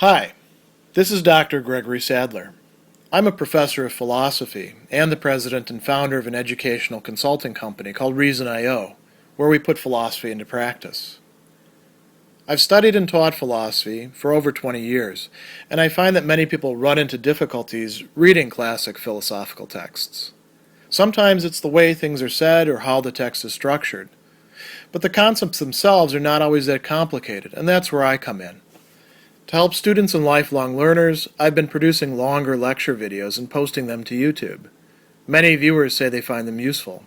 Hi, this is Dr. Gregory Sadler. I'm a professor of philosophy and the president and founder of an educational consulting company called Reason.io, where we put philosophy into practice. I've studied and taught philosophy for over 20 years, and I find that many people run into difficulties reading classic philosophical texts. Sometimes it's the way things are said or how the text is structured. But the concepts themselves are not always that complicated, and that's where I come in. To help students and lifelong learners, I've been producing longer lecture videos and posting them to YouTube. Many viewers say they find them useful.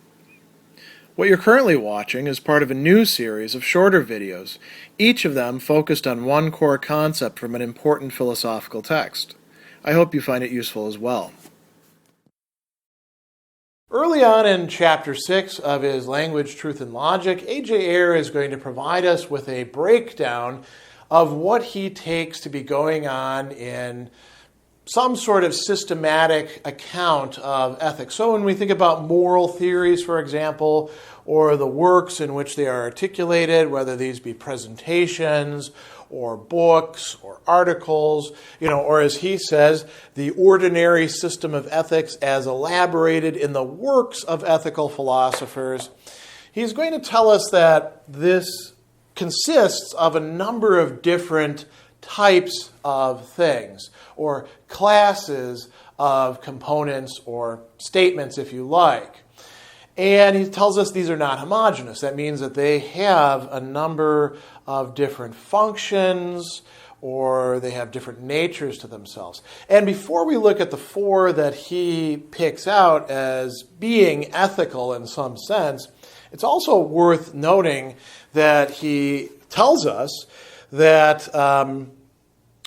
What you're currently watching is part of a new series of shorter videos, each of them focused on one core concept from an important philosophical text. I hope you find it useful as well. Early on in Chapter 6 of his Language, Truth, and Logic, A.J. Ayer is going to provide us with a breakdown of what he takes to be going on in some sort of systematic account of ethics. So when we think about moral theories, for example, or the works in which they are articulated, whether these be presentations or books or articles, or as he says, the ordinary system of ethics as elaborated in the works of ethical philosophers, he's going to tell us that this consists of a number of different types of things, or classes of components or statements, if you like. And he tells us these are not homogeneous. That means that they have a number of different functions, or they have different natures to themselves. And before we look at the four that he picks out as being ethical in some sense, it's also worth noting that he tells us that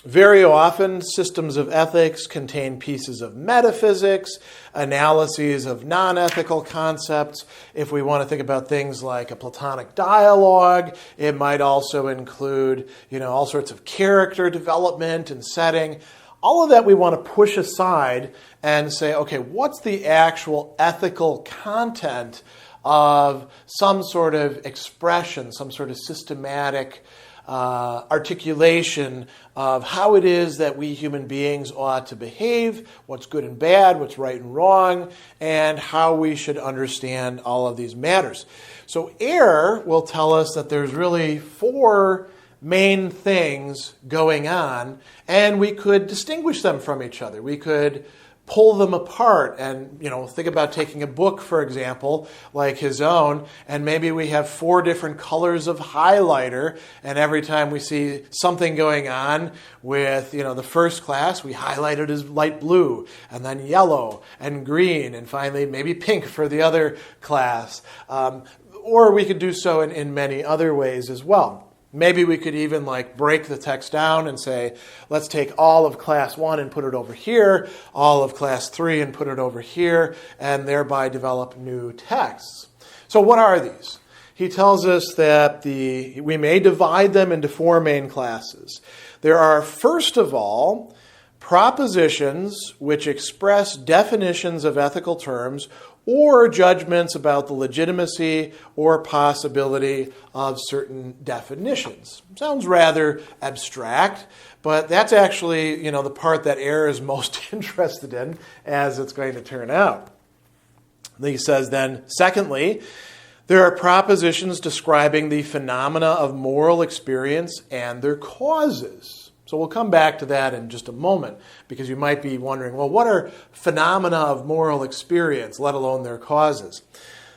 very often systems of ethics contain pieces of metaphysics, analyses of non-ethical concepts. If we want to think about things like a Platonic dialogue, it might also include, all sorts of character development and setting. All of that we want to push aside and say, okay, what's the actual ethical content of some sort of expression, some sort of systematic articulation of how it is that we human beings ought to behave, what's good and bad, what's right and wrong, and how we should understand all of these matters. So Ayer will tell us that there's really four main things going on, and we could distinguish them from each other. We could pull them apart and, think about taking a book, for example, like his own, and maybe we have four different colors of highlighter, and every time we see something going on with, the first class, we highlight it as light blue, and then yellow, and green, and finally maybe pink for the other class. Or we could do so in many other ways as well. Maybe we could even break the text down and say, let's take all of class 1 and put it over here, all of class 3 and put it over here, and thereby develop new texts. So what are these? He tells us that we may divide them into four main classes. There are, first of all, propositions which express definitions of ethical terms or judgments about the legitimacy or possibility of certain definitions. Sounds rather abstract, but that's actually, the part that Ayer is most interested in, as it's going to turn out. He says then, secondly, there are propositions describing the phenomena of moral experience and their causes. So we'll come back to that in just a moment, because you might be wondering, well, what are phenomena of moral experience, let alone their causes?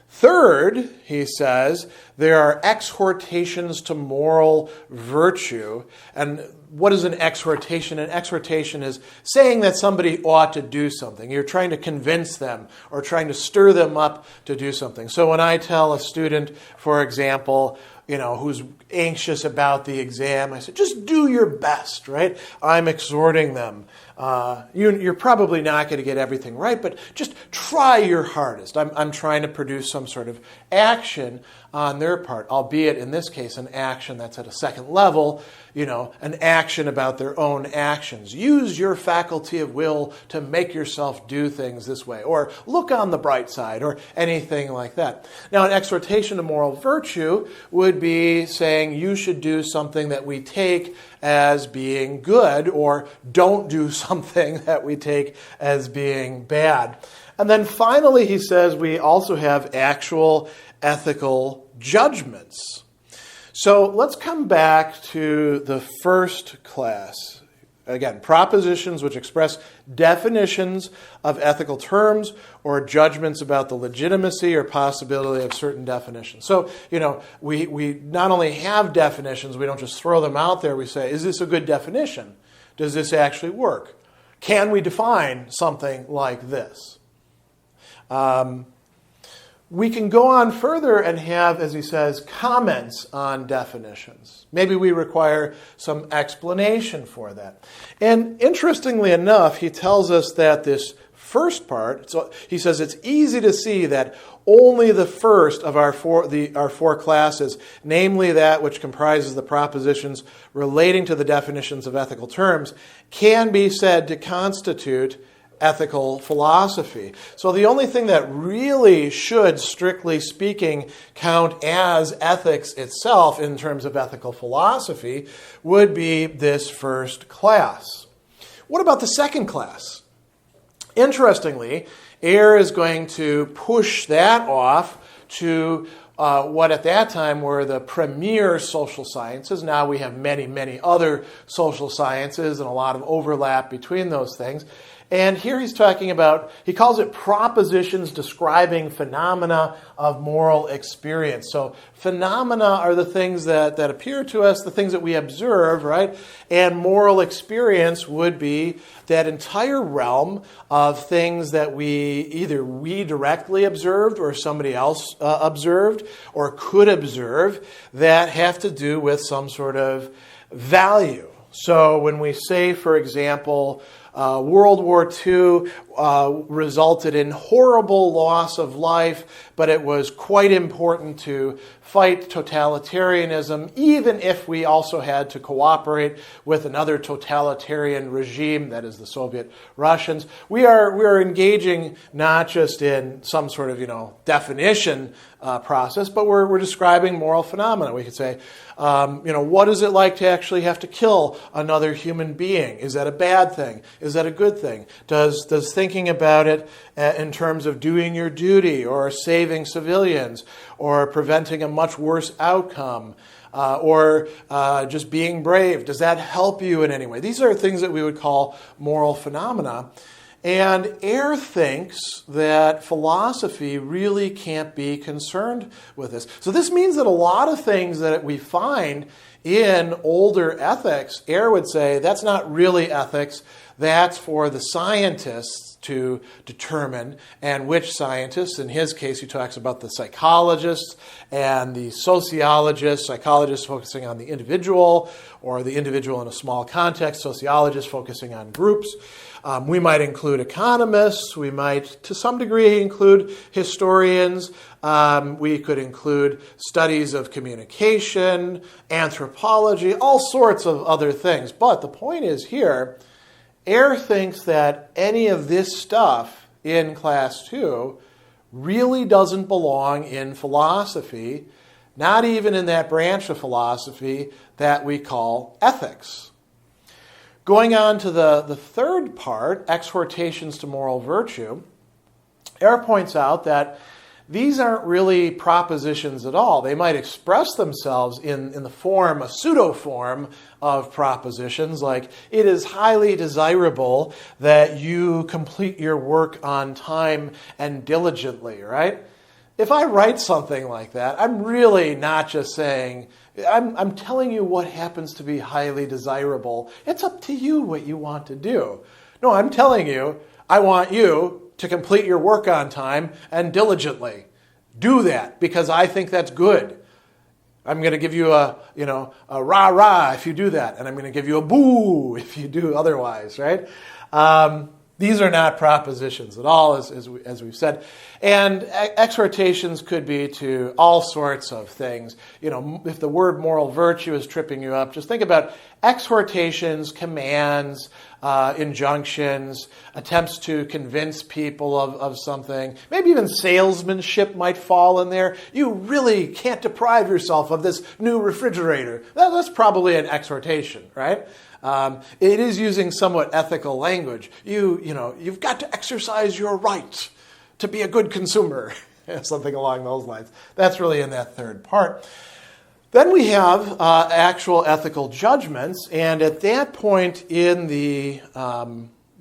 Third, he says, there are exhortations to moral virtue. And what is an exhortation? An exhortation is saying that somebody ought to do something. You're trying to convince them or trying to stir them up to do something. So when I tell a student, for example, who's anxious about the exam, I said, just do your best, right? I'm exhorting them. You're probably not going to get everything right, but just try your hardest. I'm trying to produce some sort of action on their part, albeit in this case an action that's at a second level, an action about their own actions. Use your faculty of will to make yourself do things this way, or look on the bright side, or anything like that. Now, an exhortation to moral virtue would be saying you should do something that we take as being good, or don't do something that we take as being bad. And then finally, he says we also have actual ethical judgments. So let's come back to the first class. Again, propositions which express definitions of ethical terms or judgments about the legitimacy or possibility of certain definitions. So, we not only have definitions, we don't just throw them out there. We say, is this a good definition? Does this actually work? Can we define something like this? We can go on further and have, as he says, comments on definitions. Maybe we require some explanation for that. And interestingly enough, he tells us that this first part, so he says it's easy to see that only the first of our four classes, namely that which comprises the propositions relating to the definitions of ethical terms, can be said to constitute ethical philosophy. So the only thing that really should, strictly speaking, count as ethics itself in terms of ethical philosophy would be this first class. What about the second class? Interestingly, Ayer is going to push that off to what at that time were the premier social sciences. Now we have many, many other social sciences and a lot of overlap between those things. And here he's talking about, he calls it propositions describing phenomena of moral experience. So phenomena are the things that appear to us, the things that we observe, right? And moral experience would be that entire realm of things that either we directly observed or somebody else observed or could observe that have to do with some sort of value. So when we say, for example, World War II resulted in horrible loss of life, but it was quite important to fight totalitarianism, even if we also had to cooperate with another totalitarian regime, that is the Soviet Russians. We are engaging not just in some sort of definition process, but we're describing moral phenomena. We could say, what is it like to actually have to kill another human being? Is that a bad thing? Is that a good thing? Does thinking about it in terms of doing your duty or saving civilians or preventing a much worse outcome or just being brave, does that help you in any way? These are things that we would call moral phenomena. And Ayer thinks that philosophy really can't be concerned with this. So this means that a lot of things that we find in older ethics, Ayer would say, that's not really ethics. That's for the scientists to determine. And which scientists? In his case, he talks about the psychologists and the sociologists. Psychologists focusing on the individual or the individual in a small context. Sociologists focusing on groups. We might include economists. We might, to some degree, include historians. We could include studies of communication, anthropology, all sorts of other things. But the point is here, Ayer thinks that any of this stuff in Class 2 really doesn't belong in philosophy, not even in that branch of philosophy that we call ethics. Going on to the third part, exhortations to moral virtue, Ayer points out that these aren't really propositions at all. They might express themselves in the form, a pseudo-form of propositions, like it is highly desirable that you complete your work on time and diligently, right? If I write something like that, I'm really not just saying, I'm telling you what happens to be highly desirable. It's up to you what you want to do. No, I'm telling you, I want you to complete your work on time and diligently. Do that because I think that's good. I'm going to give you a rah-rah if you do that, and I'm going to give you a boo if you do otherwise, right? These are not propositions at all, as we've said. And exhortations could be to all sorts of things. If the word moral virtue is tripping you up, just think about exhortations, commands, injunctions, attempts to convince people of something. Maybe even salesmanship might fall in there. You really can't deprive yourself of this new refrigerator. That's probably an exhortation, right? It is using somewhat ethical language. You've got to exercise your right to be a good consumer, something along those lines. That's really in that third part. Then we have actual ethical judgments, and at that point in the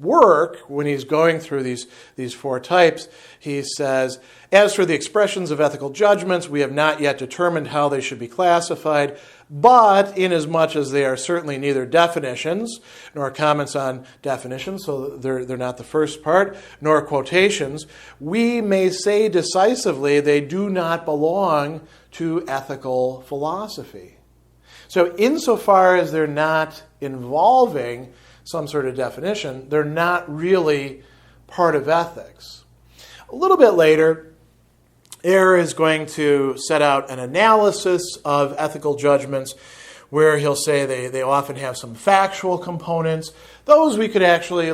work, when he's going through these four types, he says, as for the expressions of ethical judgments, we have not yet determined how they should be classified, but inasmuch as they are certainly neither definitions, nor comments on definitions, so they're not the first part, nor quotations, we may say decisively they do not belong to ethical philosophy. So insofar as they're not involving some sort of definition, they're not really part of ethics. A little bit later, Ayer is going to set out an analysis of ethical judgments where he'll say they often have some factual components. Those we could actually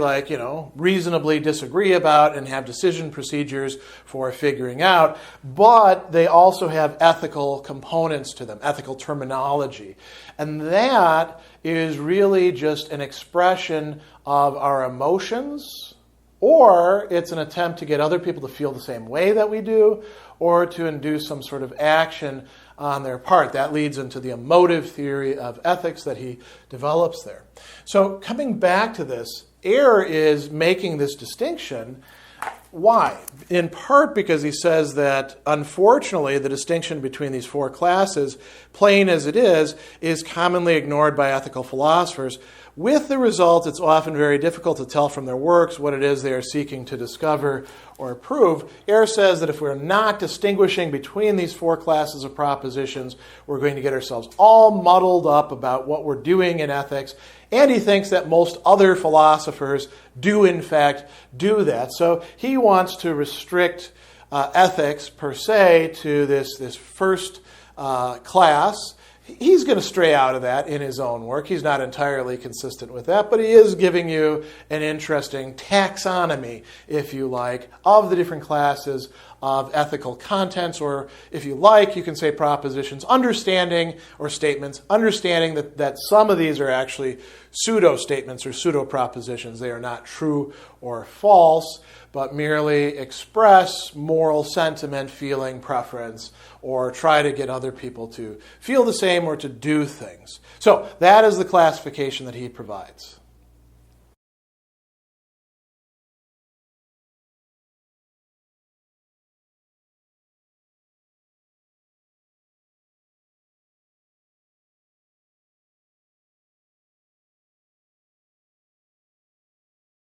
reasonably disagree about and have decision procedures for figuring out, but they also have ethical components to them, ethical terminology. And that is really just an expression of our emotions, or it's an attempt to get other people to feel the same way that we do, or to induce some sort of action on their part. That leads into the emotive theory of ethics that he develops there. So coming back to this, Ayer is making this distinction. Why? In part because he says that, unfortunately, the distinction between these four classes, plain as it is commonly ignored by ethical philosophers, with the result it's often very difficult to tell from their works what it is they are seeking to discover or prove. Ayer says that if we're not distinguishing between these four classes of propositions, we're going to get ourselves all muddled up about what we're doing in ethics. And he thinks that most other philosophers do, in fact, do that. So he wants to restrict ethics, per se, to this first class. He's going to stray out of that in his own work. He's not entirely consistent with that, but he is giving you an interesting taxonomy, if you like, of the different classes of ethical contents, or if you like, you can say propositions, understanding, or statements, understanding that some of these are actually pseudo-statements or pseudo-propositions. They are not true or false, but merely express moral sentiment, feeling, preference, or try to get other people to feel the same or to do things. So that is the classification that he provides.